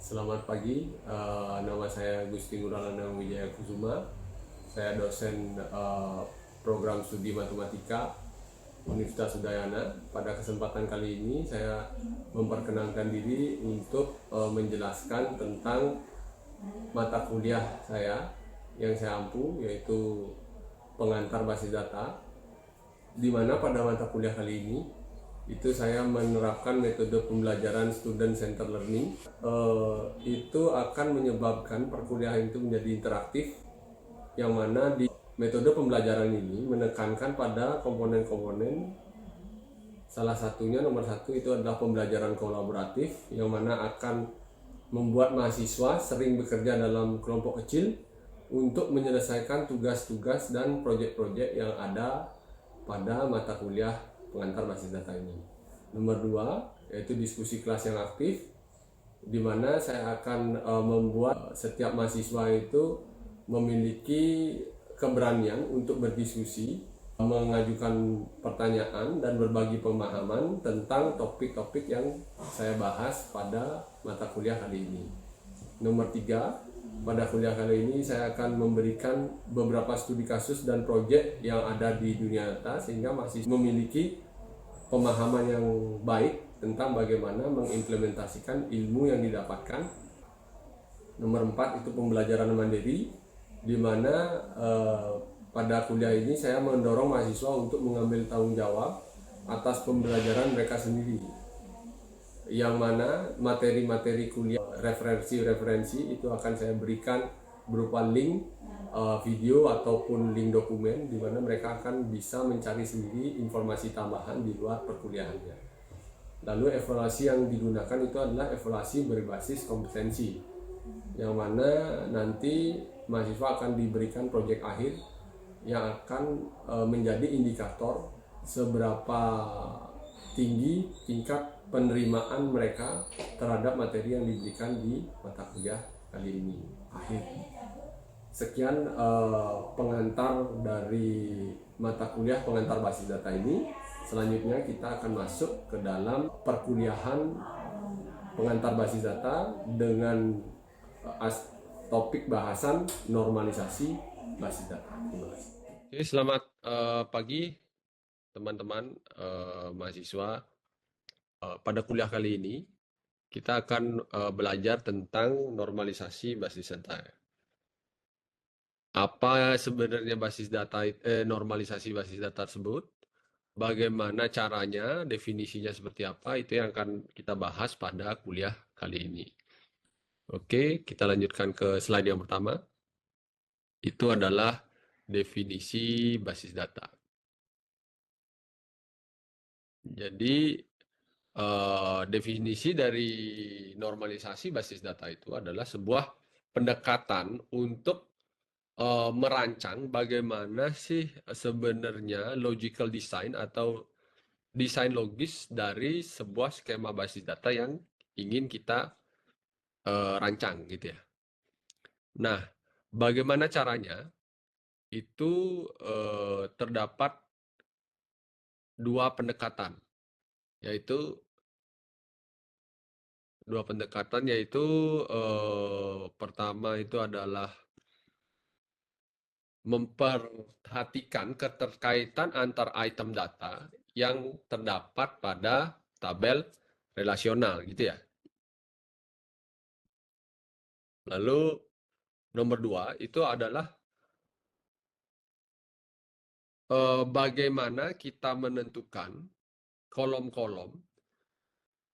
Selamat pagi, nama saya Gusti Nguralana Wijaya Kusuma. Saya dosen program studi matematika Universitas Udayana. Pada kesempatan kali ini saya memperkenalkan diri untuk menjelaskan tentang mata kuliah saya yang saya ampu, yaitu pengantar basis data, di mana pada mata kuliah kali ini itu saya menerapkan metode pembelajaran student center learning. Itu akan menyebabkan perkuliahan itu menjadi interaktif, yang mana di metode pembelajaran ini menekankan pada komponen-komponen. Salah satunya, nomor satu, itu adalah pembelajaran kolaboratif, yang mana akan membuat mahasiswa sering bekerja dalam kelompok kecil untuk menyelesaikan tugas-tugas dan proyek-proyek yang ada pada mata kuliah pengantar basis data ini. Nomor dua, yaitu diskusi kelas yang aktif, di mana saya akan membuat setiap mahasiswa itu memiliki keberanian untuk berdiskusi, mengajukan pertanyaan dan berbagi pemahaman tentang topik-topik yang saya bahas pada mata kuliah kali ini. Nomor tiga, pada kuliah kali ini saya akan memberikan beberapa studi kasus dan proyek yang ada di dunia nyata, sehingga masih memiliki pemahaman yang baik tentang bagaimana mengimplementasikan ilmu yang didapatkan. Nomor 4, itu pembelajaran mandiri, di mana pada kuliah ini saya mendorong mahasiswa untuk mengambil tanggung jawab atas pembelajaran mereka sendiri, yang mana materi-materi kuliah, referensi-referensi itu akan saya berikan berupa link video ataupun link dokumen, di mana mereka akan bisa mencari sendiri informasi tambahan di luar perkuliahannya. Lalu evaluasi yang digunakan itu adalah evaluasi berbasis kompetensi, yang mana nanti mahasiswa akan diberikan proyek akhir yang akan menjadi indikator seberapa tinggi tingkat penerimaan mereka terhadap materi yang diberikan di mata kuliah kali ini. Akhir. Sekian pengantar dari mata kuliah pengantar basis data ini. Selanjutnya kita akan masuk ke dalam perkuliahan pengantar basis data dengan topik bahasan normalisasi basis data. Terima kasih. Oke, selamat pagi teman-teman mahasiswa. Pada kuliah kali ini kita akan belajar tentang normalisasi basis data. Apa sebenarnya basis data, normalisasi basis data tersebut? Bagaimana caranya, definisinya seperti apa, itu yang akan kita bahas pada kuliah kali ini. Oke, kita lanjutkan ke slide yang pertama. Itu adalah definisi basis data. Jadi, definisi dari normalisasi basis data itu adalah sebuah pendekatan untuk merancang bagaimana sih sebenarnya logical design atau desain logis dari sebuah skema basis data yang ingin kita rancang gitu ya. Nah, bagaimana caranya? Itu terdapat dua pendekatan, yaitu pertama itu adalah memperhatikan keterkaitan antar item data yang terdapat pada tabel relasional gitu ya. Lalu nomor dua itu adalah bagaimana kita menentukan kolom-kolom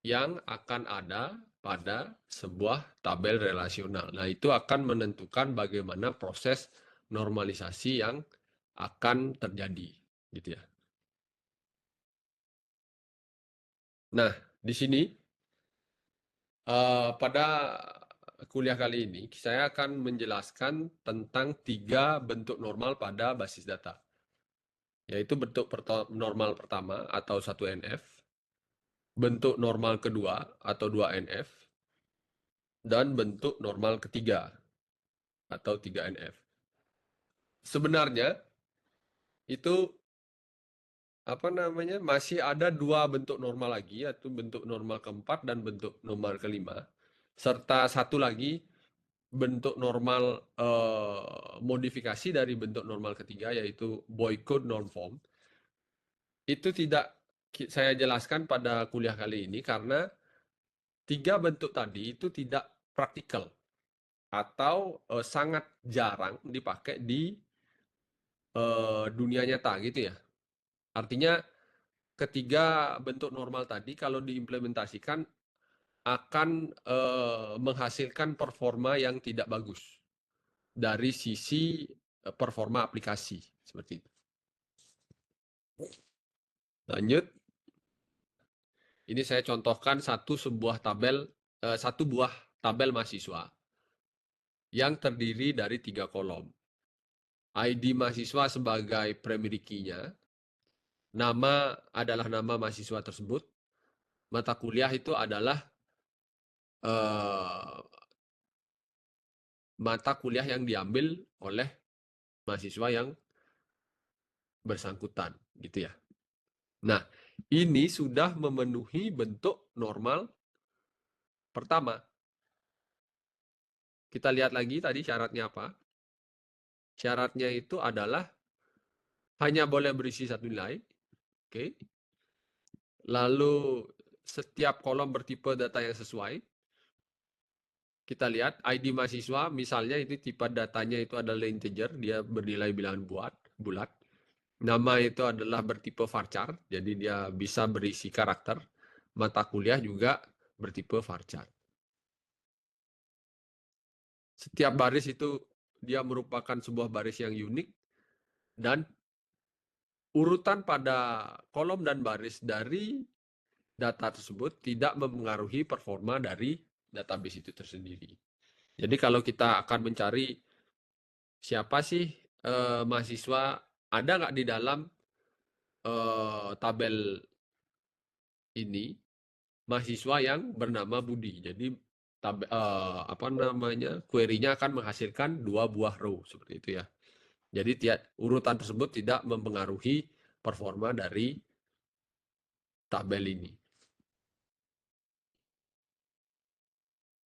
yang akan ada pada sebuah tabel relasional. Nah, itu akan menentukan bagaimana proses normalisasi yang akan terjadi, gitu ya. Nah, di sini pada kuliah kali ini saya akan menjelaskan tentang 3 bentuk normal pada basis data, yaitu bentuk normal pertama atau 1NF, bentuk normal kedua atau 2NF, dan bentuk normal ketiga atau 3NF. Sebenarnya itu masih ada 2 bentuk normal lagi, yaitu bentuk normal keempat dan bentuk normal kelima. serta satu lagi bentuk normal modifikasi dari bentuk normal ketiga yaitu Boycott norm form. Itu tidak saya jelaskan pada kuliah kali ini karena tiga bentuk tadi itu tidak praktikal atau sangat jarang dipakai di dunia nyata gitu ya. Artinya ketiga bentuk normal tadi kalau diimplementasikan akan menghasilkan performa yang tidak bagus dari sisi performa aplikasi seperti itu. Lanjut, ini saya contohkan satu buah tabel mahasiswa yang terdiri dari 3 kolom. ID mahasiswa sebagai primary key-nya, nama adalah nama mahasiswa tersebut, mata kuliah itu adalah mata kuliah yang diambil oleh mahasiswa yang bersangkutan, gitu ya. Nah, ini sudah memenuhi bentuk normal pertama. Kita lihat lagi tadi syaratnya apa. Syaratnya itu adalah hanya boleh berisi satu nilai. Oke. Lalu setiap kolom bertipe data yang sesuai. Kita lihat ID mahasiswa, misalnya itu tipe datanya itu adalah integer, dia bernilai bilangan bulat. Nama itu adalah bertipe varchar, jadi dia bisa berisi karakter. Mata kuliah juga bertipe varchar. Setiap baris itu dia merupakan sebuah baris yang unik dan urutan pada kolom dan baris dari data tersebut tidak mempengaruhi performa dari database itu tersendiri. Jadi kalau kita akan mencari siapa sih mahasiswa ada nggak di dalam tabel ini mahasiswa yang bernama Budi. Jadi query-nya akan menghasilkan 2 buah row seperti itu ya. Jadi urutan tersebut tidak mempengaruhi performa dari tabel ini.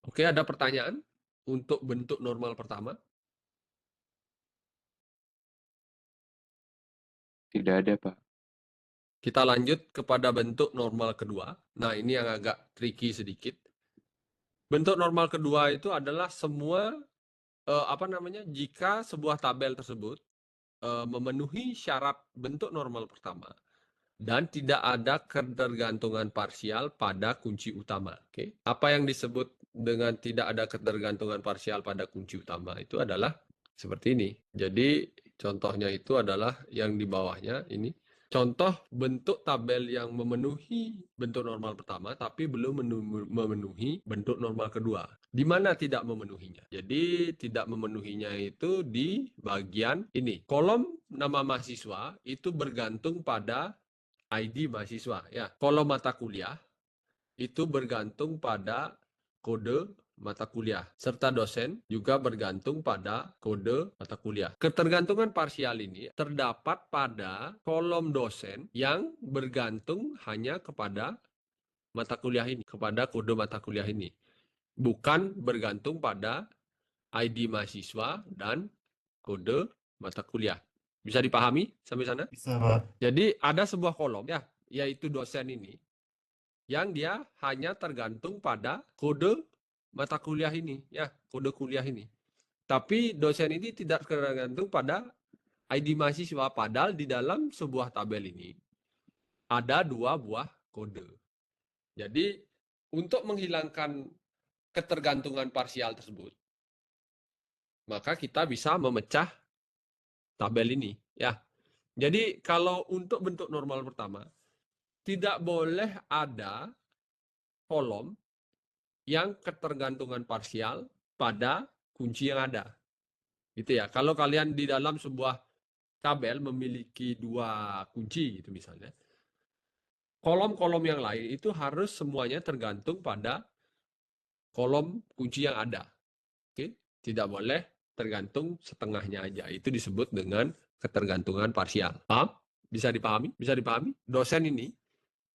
Oke, ada pertanyaan untuk bentuk normal pertama? Tidak ada, Pak. Kita lanjut kepada bentuk normal kedua. Nah, ini yang agak tricky sedikit. Bentuk normal kedua itu adalah semua jika sebuah tabel tersebut memenuhi syarat bentuk normal pertama dan tidak ada ketergantungan parsial pada kunci utama. Oke. Apa yang disebut dengan tidak ada ketergantungan parsial pada kunci utama itu adalah seperti ini. Jadi contohnya itu adalah yang di bawahnya ini. Contoh bentuk tabel yang memenuhi bentuk normal pertama tapi belum memenuhi bentuk normal kedua. Di mana tidak memenuhinya? Jadi tidak memenuhinya itu di bagian ini. Kolom nama mahasiswa itu bergantung pada ID mahasiswa. Ya, kolom mata kuliah itu bergantung pada kode mata kuliah, serta dosen juga bergantung pada kode mata kuliah. Ketergantungan parsial ini terdapat pada kolom dosen yang bergantung hanya kepada mata kuliah ini, kepada kode mata kuliah ini. Bukan bergantung pada ID mahasiswa dan kode mata kuliah. Bisa dipahami sampai sana? Bisa, Pak. Jadi ada sebuah kolom ya, yaitu dosen ini, yang dia hanya tergantung pada kode mata kuliah ini, ya, kode kuliah ini. Tapi dosen ini tidak tergantung pada ID mahasiswa, padahal di dalam sebuah tabel ini ada 2 buah kode. Jadi untuk menghilangkan ketergantungan parsial tersebut, maka kita bisa memecah tabel ini, ya. Jadi kalau untuk bentuk normal pertama, tidak boleh ada kolom yang ketergantungan parsial pada kunci yang ada. Gitu ya. Kalau kalian di dalam sebuah tabel memiliki 2 kunci gitu misalnya, kolom-kolom yang lain itu harus semuanya tergantung pada kolom kunci yang ada. Oke? Tidak boleh tergantung setengahnya aja. Itu disebut dengan ketergantungan parsial. Paham? Bisa dipahami? Bisa dipahami? Dosen ini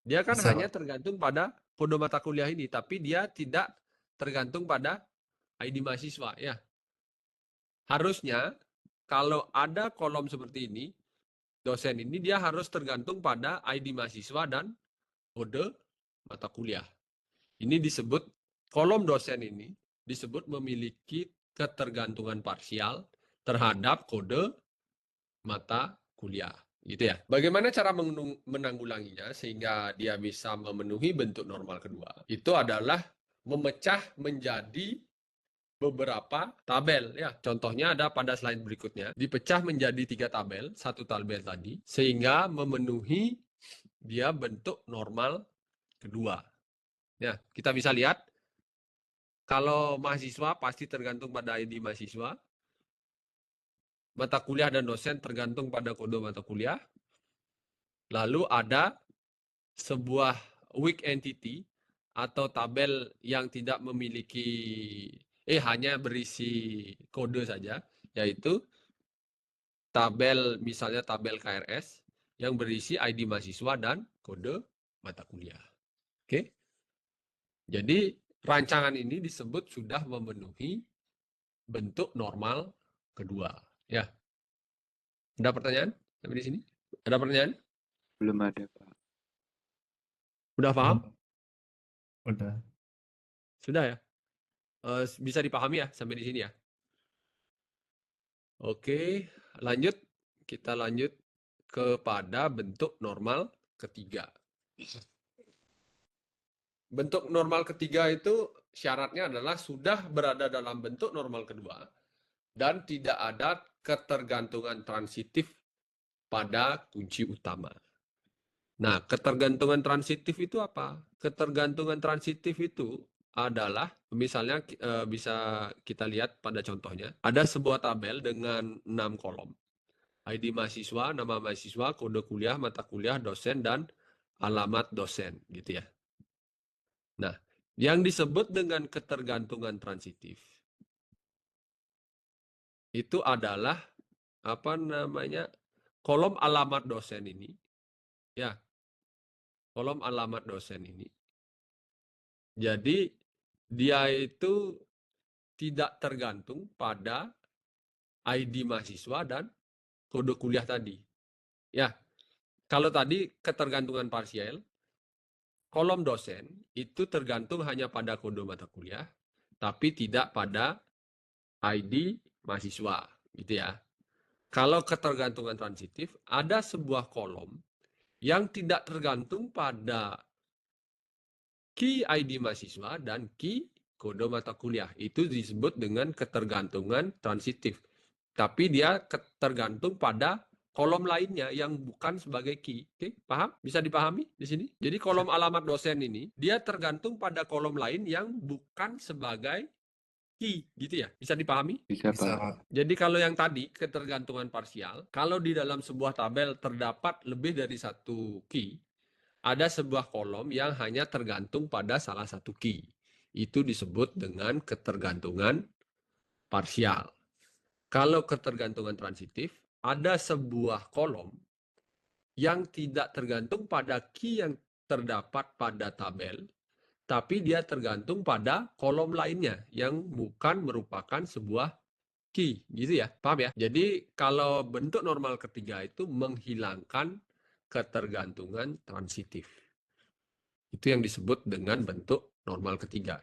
dia kan Bisa, hanya Pak. tergantung pada kode mata kuliah ini, tapi dia tidak tergantung pada ID mahasiswa ya. Harusnya kalau ada kolom seperti ini, dosen ini dia harus tergantung pada ID mahasiswa dan kode mata kuliah. Ini disebut kolom dosen ini disebut memiliki ketergantungan parsial terhadap kode mata kuliah. Gitu ya. Bagaimana cara menanggulanginya sehingga dia bisa memenuhi bentuk normal kedua? Itu adalah memecah menjadi beberapa tabel ya. Contohnya ada pada slide berikutnya. Dipecah menjadi 3 tabel, satu tabel tadi, sehingga memenuhi dia bentuk normal kedua. Ya, kita bisa lihat kalau mahasiswa pasti tergantung pada ID mahasiswa. Mata kuliah dan dosen tergantung pada kode mata kuliah. Lalu ada sebuah weak entity atau tabel yang tidak memiliki hanya berisi kode saja, yaitu tabel misalnya tabel KRS yang berisi ID mahasiswa dan kode mata kuliah. Oke. Jadi rancangan ini disebut sudah memenuhi bentuk normal kedua. Ya. Ada pertanyaan sampai di sini? Ada pertanyaan? Belum ada, Pak. Udah paham? Udah. Sudah ya? Bisa dipahami ya sampai di sini ya? Oke, lanjut. Kita lanjut kepada bentuk normal ketiga. Bentuk normal ketiga itu syaratnya adalah sudah berada dalam bentuk normal kedua dan tidak ada ketergantungan transitif pada kunci utama. Nah, ketergantungan transitif itu apa? Ketergantungan transitif itu adalah misalnya bisa kita lihat pada contohnya. Ada sebuah tabel dengan 6 kolom. ID mahasiswa, nama mahasiswa, kode kuliah, mata kuliah, dosen, dan alamat dosen gitu ya. Nah, yang disebut dengan ketergantungan transitif itu adalah apa namanya? Kolom alamat dosen ini. Ya. Kolom alamat dosen ini. Jadi dia itu tidak tergantung pada ID mahasiswa dan kode kuliah tadi. Ya. Kalau tadi ketergantungan parsial, kolom dosen itu tergantung hanya pada kode mata kuliah, tapi tidak pada ID mahasiswa, gitu ya. Kalau ketergantungan transitif, ada sebuah kolom yang tidak tergantung pada key ID mahasiswa dan key kode mata kuliah. Itu disebut dengan ketergantungan transitif. Tapi dia tergantung pada kolom lainnya yang bukan sebagai key. Oke, paham? Bisa dipahami di sini? Jadi kolom alamat dosen ini, dia tergantung pada kolom lain yang bukan sebagai key, gitu ya? Bisa dipahami? Bisa, Bisa, Pak. Pak. Jadi kalau yang tadi, ketergantungan parsial, kalau di dalam sebuah tabel terdapat lebih dari satu key, ada sebuah kolom yang hanya tergantung pada salah satu key. Itu disebut dengan ketergantungan parsial. Kalau ketergantungan transitif, ada sebuah kolom yang tidak tergantung pada key yang terdapat pada tabel, tapi dia tergantung pada kolom lainnya yang bukan merupakan sebuah key, gitu ya. Paham ya? Jadi kalau bentuk normal ketiga itu menghilangkan ketergantungan transitif. Itu yang disebut dengan bentuk normal ketiga.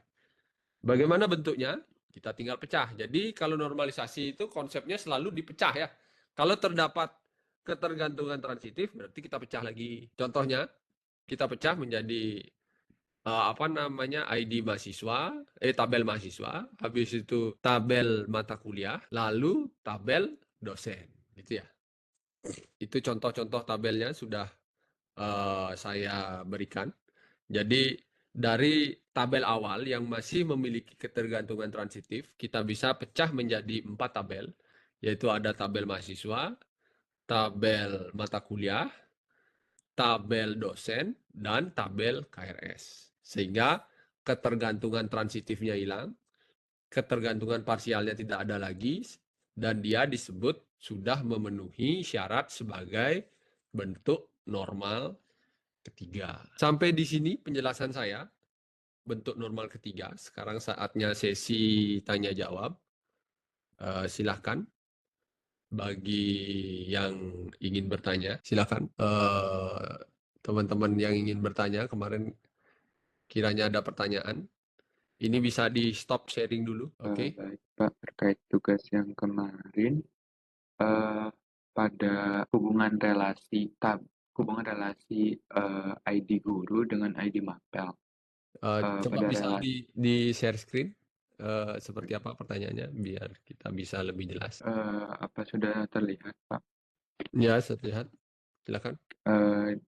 Bagaimana bentuknya? Kita tinggal pecah. Jadi kalau normalisasi itu konsepnya selalu dipecah ya. Kalau terdapat ketergantungan transitif berarti kita pecah lagi. Contohnya kita pecah menjadi apa namanya ID mahasiswa, tabel mahasiswa, habis itu tabel mata kuliah, lalu tabel dosen, gitu ya. Itu contoh-contoh tabelnya sudah saya berikan. Jadi dari tabel awal yang masih memiliki ketergantungan transitif, kita bisa pecah menjadi 4 tabel, yaitu ada tabel mahasiswa, tabel mata kuliah, tabel dosen, dan tabel KRS. Sehingga ketergantungan transitifnya hilang, ketergantungan parsialnya tidak ada lagi, dan dia disebut sudah memenuhi syarat sebagai bentuk normal ketiga. Sampai di sini penjelasan saya. bentuk normal ketiga. Sekarang saatnya sesi tanya jawab. Silahkan bagi yang ingin bertanya, silahkan. Teman-teman yang ingin bertanya kemarin kiranya ada pertanyaan. Ini bisa di stop sharing dulu, oke? Baik, Pak, terkait tugas yang kemarin, eh, pada hubungan relasi ID guru dengan ID Mapel. Coba Pada bisa relasi di share screen seperti apa pertanyaannya biar kita bisa lebih jelas. apa sudah terlihat, Pak? Ya, lihat, silakan.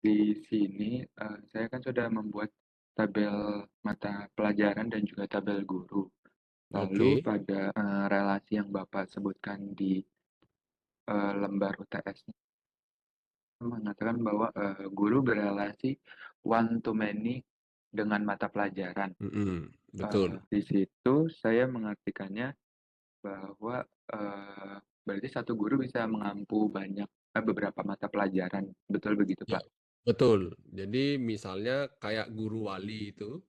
Di sini saya kan sudah membuat tabel mata pelajaran dan juga tabel guru. Lalu Oke, pada relasi yang Bapak sebutkan di lembar UTS mengatakan bahwa guru berelasi one to many dengan mata pelajaran. betul, Di situ saya mengartikannya bahwa berarti satu guru bisa mengampu beberapa mata pelajaran. Betul begitu, ya, Pak? betul. Jadi misalnya kayak guru wali itu,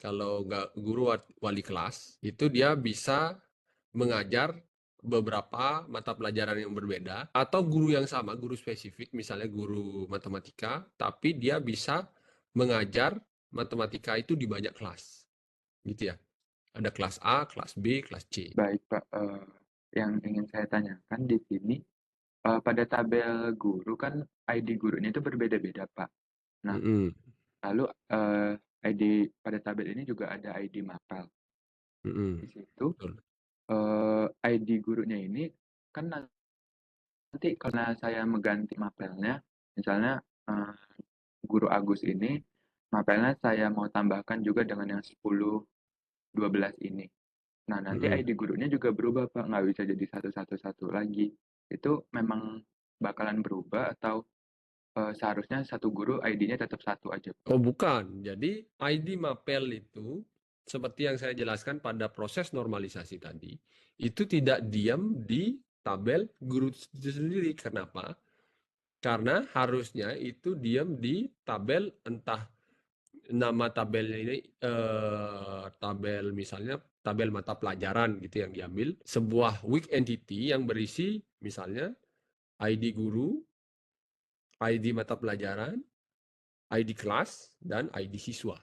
kalau nggak guru wali kelas, itu dia bisa mengajar beberapa mata pelajaran yang berbeda, atau guru yang sama, guru spesifik, misalnya guru matematika, tapi dia bisa mengajar matematika itu di banyak kelas, gitu ya. Ada kelas A, kelas B, kelas C. Baik, Pak. Yang ingin saya tanyakan di sini, pada tabel guru kan ID gurunya itu berbeda-beda, Pak. Nah, Mm-mm, lalu ID pada tabel ini juga ada ID mapel. mm-mm, Di situ betul. ID gurunya ini kan nanti karena saya mengganti mapelnya, misalnya guru Agus ini, mapelnya saya mau tambahkan juga dengan yang 10, 12 ini. Nah, nanti Mm-mm. ID gurunya juga berubah, Pak. Nggak bisa jadi satu lagi. Itu memang bakalan berubah atau seharusnya satu guru ID-nya tetap satu aja, Pak? Oh, bukan. Jadi ID mapel itu seperti yang saya jelaskan pada proses normalisasi tadi, itu tidak diam di tabel guru itu sendiri. Kenapa? Karena harusnya itu diam di tabel, entah nama tabelnya ini tabel, misalnya tabel mata pelajaran gitu yang diambil, sebuah weak entity yang berisi misalnya ID guru, ID mata pelajaran, ID kelas, dan ID siswa.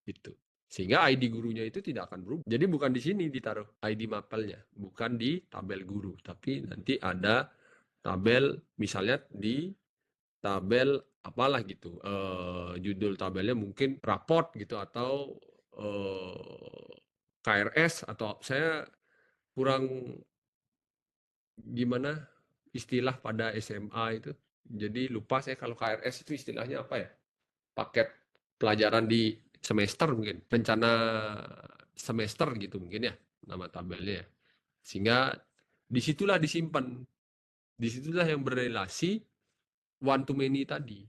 Gitu. Sehingga ID gurunya itu tidak akan berubah. Jadi bukan di sini ditaruh ID mapelnya, bukan di tabel guru, tapi nanti ada tabel, misalnya di tabel apalah gitu. Judul tabelnya mungkin raport gitu, atau KRS, atau saya kurang gimana istilah pada SMA itu. Jadi lupa saya kalau KRS itu istilahnya apa ya? Paket pelajaran di semester mungkin, rencana semester gitu mungkin ya, nama tabelnya ya. Sehingga disitulah disimpan, disitulah yang berrelasi one to many tadi.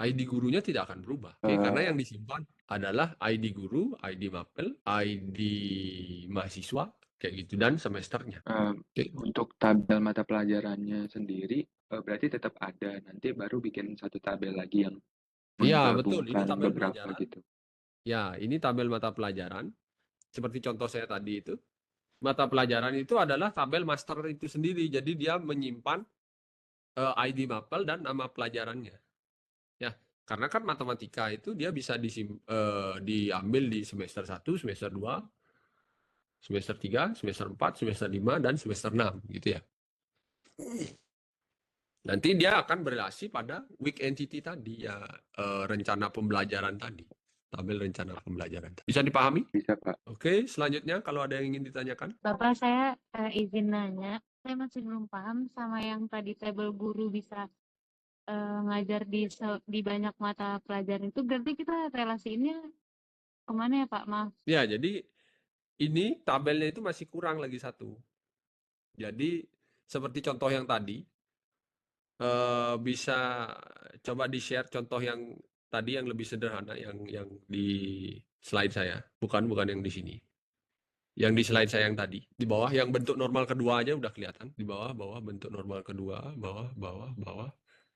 ID gurunya tidak akan berubah, oke? Karena yang disimpan adalah ID guru, ID mapel, ID mahasiswa, kayak gitu, dan semesternya. Oke. Untuk tabel mata pelajarannya sendiri, berarti tetap ada. Nanti baru bikin satu tabel lagi yang Iya, betul. Ini menggabungkan tabel beberapa pelajaran. gitu. Ya, ini tabel mata pelajaran. Seperti contoh saya tadi itu. Mata pelajaran itu adalah tabel master itu sendiri. Jadi dia menyimpan ID mapel dan nama pelajarannya. Ya, karena kan matematika itu dia bisa diambil di semester 1, semester 2, semester 3, semester 4, semester 5, dan semester 6 gitu ya. Nanti dia akan berrelasi pada weak entity tadi ya, rencana pembelajaran tadi. Tabel rencana pembelajaran. Bisa dipahami? Bisa, Pak. Oke, selanjutnya kalau ada yang ingin ditanyakan. Bapak, saya izin nanya, saya masih belum paham sama yang tadi tabel guru bisa ngajar di banyak mata pelajaran itu, berarti kita relasiinnya kemana ya Pak? Maaf. Ya, jadi ini tabelnya itu masih kurang lagi satu. Jadi seperti contoh yang tadi, bisa coba di-share contoh yang tadi yang lebih sederhana, yang di slide saya, bukan yang di sini. Yang di slide saya yang tadi, di bawah yang bentuk normal kedua aja udah kelihatan. Di bawah bentuk normal kedua, bawah.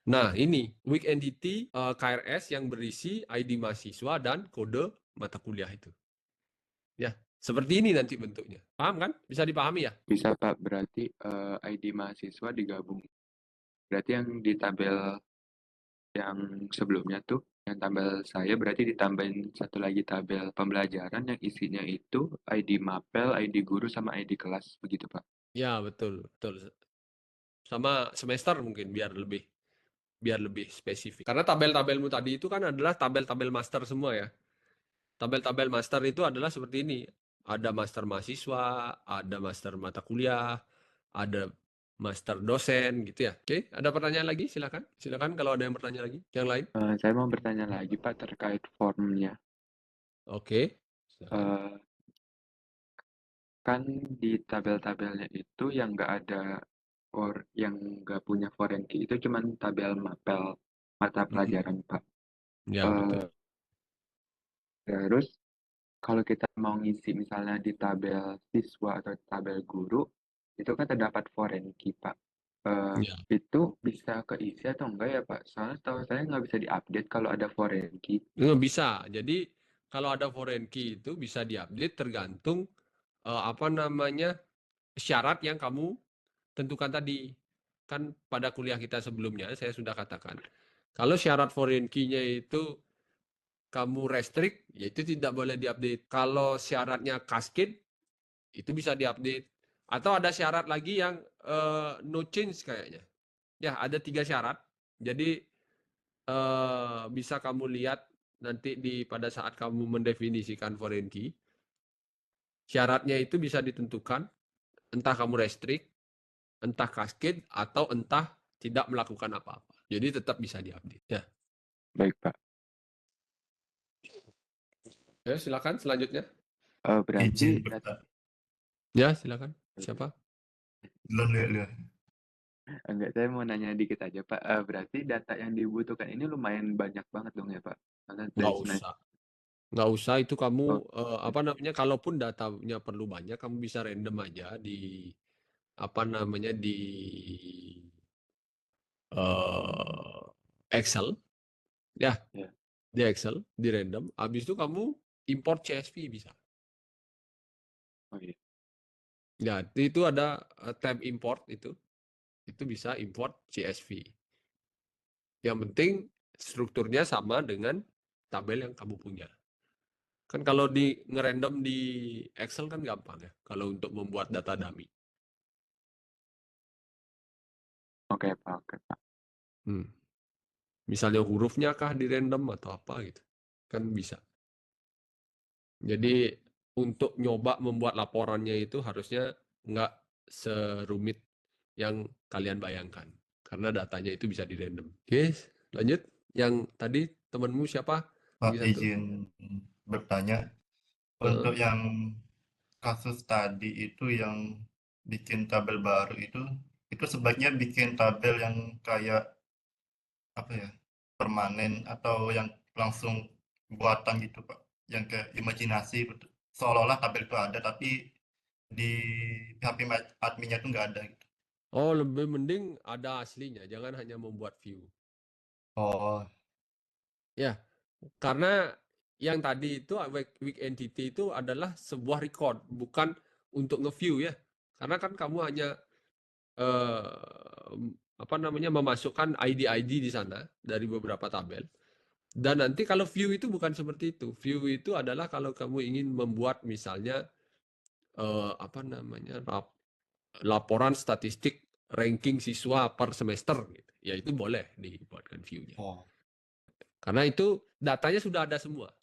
Nah, ini weak entity KRS yang berisi ID mahasiswa dan kode mata kuliah itu. Ya, seperti ini nanti bentuknya. Paham kan? Bisa dipahami ya? Bisa Pak, berarti ID mahasiswa digabung. Berarti yang di tabel yang sebelumnya tuh, yang tabel saya berarti ditambahin satu lagi tabel pembelajaran yang isinya itu ID mapel, ID guru, sama ID kelas, begitu Pak. Ya, betul, betul. Sama semester mungkin biar lebih spesifik. Karena tabel-tabelmu tadi itu kan adalah tabel-tabel master semua ya. Tabel-tabel master itu adalah seperti ini. Ada master mahasiswa, ada master mata kuliah, ada master dosen gitu ya. Oke, ada pertanyaan lagi? Silakan. Silakan kalau ada yang bertanya lagi. Yang lain? Saya mau bertanya lagi Pak terkait formnya. Oke. Silakan. Kan di tabel-tabelnya itu yang nggak ada yang nggak punya foreign key itu cuman tabel mapel mata pelajaran Pak. Ya, betul. Terus kalau kita mau ngisi misalnya di tabel siswa atau tabel guru, itu kan terdapat foreign key, Pak. Ya. Itu bisa keisi atau enggak ya, Pak? Soalnya setahu saya nggak bisa diupdate kalau ada foreign key. Bisa. Jadi kalau ada foreign key itu bisa diupdate tergantung apa namanya syarat yang kamu tentukan tadi. Kan pada kuliah kita sebelumnya saya sudah katakan. Kalau syarat foreign key-nya itu kamu restrict, ya itu tidak boleh diupdate. Kalau syaratnya cascade, itu bisa diupdate. Atau ada syarat lagi yang no change kayaknya. Ya, ada 3 syarat. Jadi bisa kamu lihat nanti pada saat kamu mendefinisikan foreign key. Syaratnya itu bisa ditentukan, entah kamu restrict, entah cascade, atau entah tidak melakukan apa-apa. Jadi tetap bisa diupdate. Ya. Baik, Pak. Ya, silakan selanjutnya. Berarti Izin bertanya. Ya, silakan. Siapa? Lu. enggak, saya mau nanya dikit aja, Pak. Berarti data yang dibutuhkan ini lumayan banyak banget dong ya, Pak? Karena dari Nggak usah. Nggak usah, itu kamu, Oh, apa namanya, kalaupun datanya perlu banyak, kamu bisa random aja di, apa namanya, di Excel. Ya, ya. di Excel, di random. Habis itu kamu import CSV bisa. Oh iya. Ya, itu ada tab import itu. Itu bisa import CSV. Yang penting strukturnya sama dengan tabel yang kamu punya. Kan kalau di ngerandom di Excel kan gampang ya, kalau untuk membuat data dummy. Oke, Pak. Oke, Pak. Hmm. Misalnya hurufnya kah di random atau apa gitu. Kan bisa. Jadi untuk nyoba membuat laporannya itu harusnya nggak serumit yang kalian bayangkan. Karena datanya itu bisa di random. Oke, lanjut. Yang tadi temanmu siapa? Pak, Lagi satu. izin bertanya. Heeh. Untuk yang kasus tadi itu yang bikin tabel baru itu sebaiknya bikin tabel yang kayak apa ya, permanen atau yang langsung buatan gitu Pak, yang kayak imajinasi betul. Seolah-olah tabel itu ada tapi di HP adminnya itu nggak ada gitu. Oh, lebih mending ada aslinya, jangan hanya membuat view. Oh, Ya, karena yang tadi itu weak entity itu adalah sebuah record, bukan untuk nge-view ya. Karena kan kamu hanya apa namanya memasukkan ID-ID di sana dari beberapa tabel. Dan nanti kalau view itu bukan seperti itu. View itu adalah kalau kamu ingin membuat misalnya apa namanya laporan statistik ranking siswa per semester gitu. Ya itu boleh dibuatkan view-nya. oh, Karena itu datanya sudah ada semua.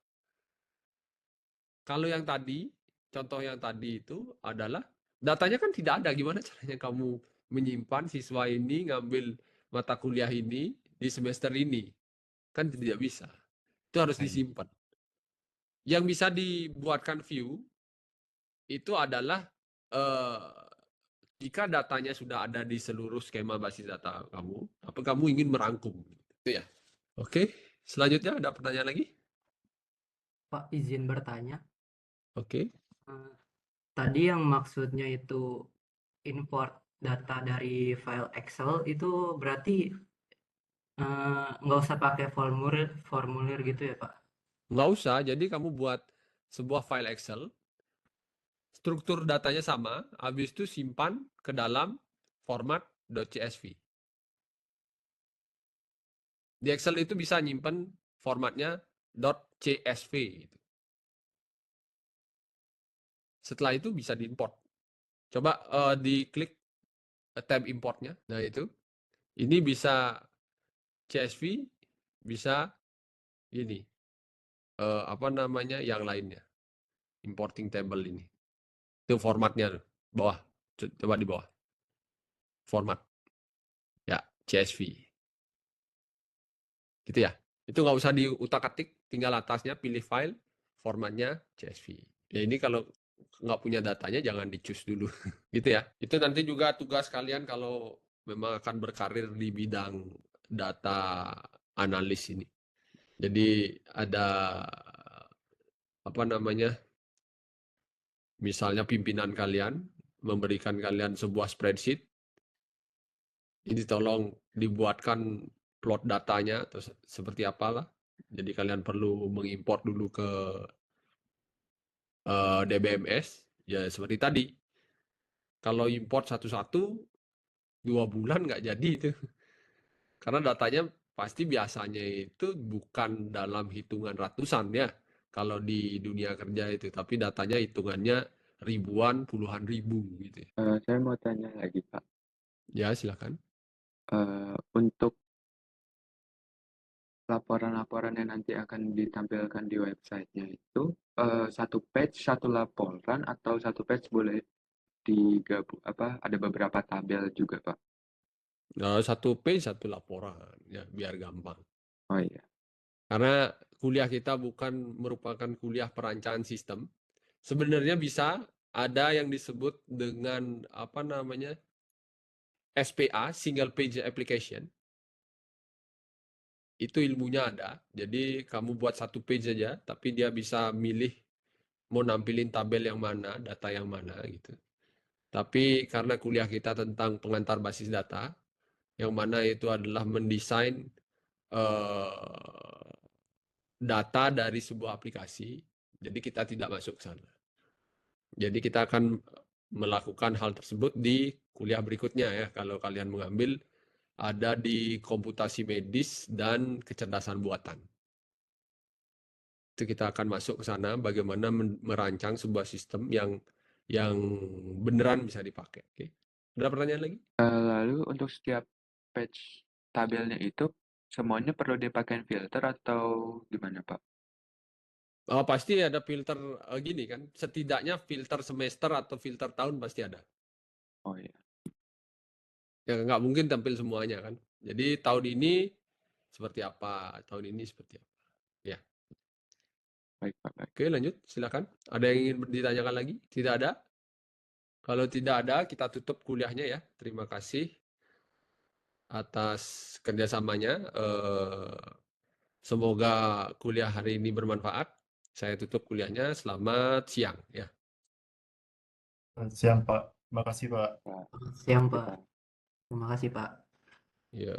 Kalau yang tadi, contoh yang tadi itu adalah datanya kan tidak ada. Gimana caranya kamu menyimpan siswa ini ngambil mata kuliah ini di semester ini? Kan tidak bisa. Itu harus iya. disimpan. Yang bisa dibuatkan view itu adalah eh, jika datanya sudah ada di seluruh skema basis data kamu, apa kamu ingin merangkum? Itu ya. Oke, selanjutnya ada pertanyaan lagi? Pak, izin bertanya. Oke. Tadi yang maksudnya itu import data dari file Excel itu berarti nggak usah pakai formulir gitu ya, Pak? Nggak usah, jadi kamu buat sebuah file Excel, struktur datanya sama, habis itu simpan ke dalam format .csv. Di Excel itu bisa nyimpen formatnya .csv gitu. Setelah itu bisa diimport. Coba diklik tab importnya. Nah itu, ini bisa CSV, bisa ini apa namanya yang lainnya, importing table ini. Itu formatnya tuh, bawah. Coba di bawah. Format. Ya, CSV. Gitu ya. Itu nggak usah diutak-atik, tinggal atasnya pilih file, formatnya CSV. Ya ini kalau nggak punya datanya jangan di-choose dulu. Gitu ya. Itu nanti juga tugas kalian kalau memang akan berkarir di bidang data analis ini. Jadi ada apa namanya? Misalnya pimpinan kalian memberikan kalian sebuah spreadsheet, ini tolong dibuatkan plot datanya atau seperti apalah. Jadi kalian perlu mengimport dulu ke DBMS, ya seperti tadi. Kalau import satu-satu, 2 bulan nggak jadi itu. Karena datanya pasti biasanya itu bukan dalam hitungan ratusan ya. Kalau di dunia kerja itu, tapi datanya hitungannya ribuan, puluhan ribu gitu. Saya mau tanya lagi, Pak. Ya, silakan. Untuk laporan-laporan yang nanti akan ditampilkan di websitenya itu, satu page, satu laporan, atau satu page boleh digabung, ada beberapa tabel juga, Pak? Nah, satu page, satu laporan, ya biar gampang. Oh iya. Karena kuliah kita bukan merupakan kuliah perancangan sistem. Sebenarnya bisa ada yang disebut dengan apa namanya SPA, Single Page Application. Itu ilmunya ada. Jadi kamu buat satu page saja, tapi dia bisa milih mau nampilin tabel yang mana, data yang mana gitu. Tapi karena kuliah kita tentang pengantar basis data, yang mana itu adalah mendesain data dari sebuah aplikasi, jadi kita tidak masuk ke sana. Jadi kita akan melakukan hal tersebut di kuliah berikutnya ya, kalau kalian mengambil ada di komputasi medis dan kecerdasan buatan. Itu kita akan masuk ke sana bagaimana merancang sebuah sistem yang beneran bisa dipakai. Oke. Ada pertanyaan lagi? Lalu untuk setiap page tabelnya itu, semuanya perlu dipakai filter atau gimana, Pak? Pasti ada filter gini kan, setidaknya filter semester atau filter tahun pasti ada. Oh iya, Ya nggak mungkin tampil semuanya kan. Jadi tahun ini seperti apa, tahun ini seperti apa. Ya, baik, Pak, baik. oke lanjut, silakan. Ada yang ingin ditanyakan lagi? Tidak ada? Kalau tidak ada, kita tutup kuliahnya ya. Terima kasih atas kerjasamanya. Semoga kuliah hari ini bermanfaat. Saya tutup kuliahnya. Selamat siang ya. Siang, Pak. Makasih, Pak. Pak, Siang, makasih, Pak. Pak. Terima kasih, Pak. Ya.